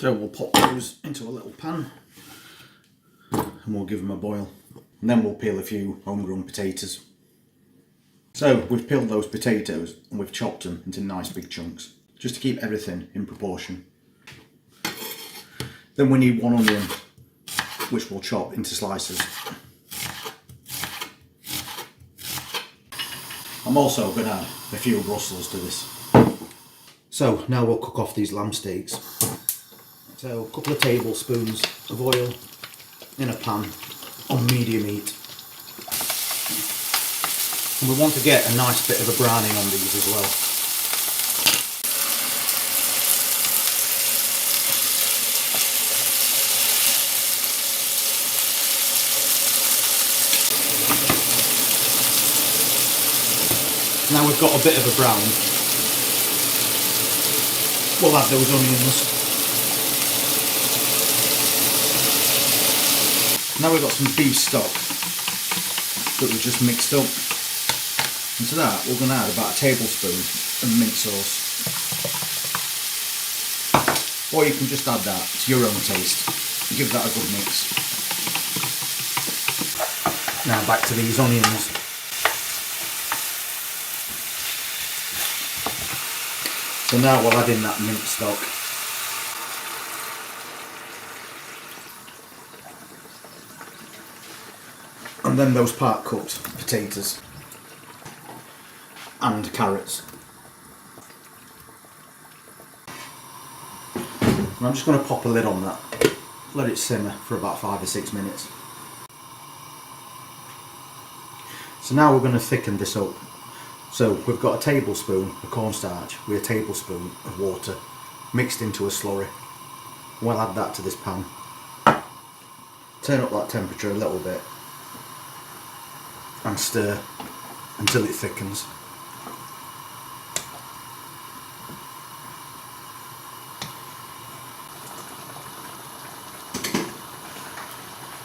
So we'll pop those into a little pan and we'll give them a boil. And then we'll peel a few homegrown potatoes. So we've peeled those potatoes and we've chopped them into nice big chunks, just to keep everything in proportion. Then we need 1 onion, which we'll chop into slices. I'm also going to add a few Brussels to this. So now we'll cook off these lamb steaks. So a couple of tablespoons of oil in a pan on medium heat. And we want to get a nice bit of a browning on these as well. Now we've got a bit of a brown, we'll add those onions. Now we've got some beef stock that we've just mixed up. And to that we're going to add about a tablespoon of mint sauce. Or you can just add that to your own taste. Give that a good mix. Now back to these onions. So now we'll add in that mint stock. And then those part cooked potatoes and carrots. And I'm just going to pop a lid on that, let it simmer for about 5 or 6 minutes. So now we're going to thicken this up. So we've got a tablespoon of cornstarch with a tablespoon of water mixed into a slurry. We'll add that to this pan. Turn up that temperature a little bit and stir until it thickens.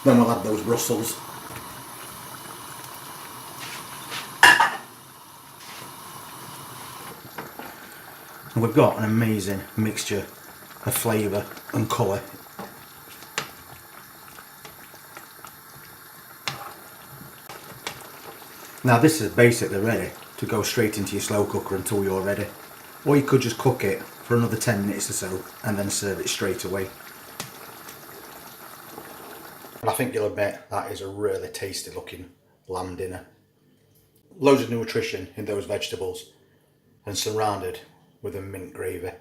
Then we'll add those Brussels. And we've got an amazing mixture of flavour and colour. Now this is basically ready to go straight into your slow cooker until you're ready. Or you could just cook it for another 10 minutes or so and then serve it straight away. And I think you'll admit that is a really tasty looking lamb dinner. Loads of nutrition in those vegetables and surrounded with a mint gravy.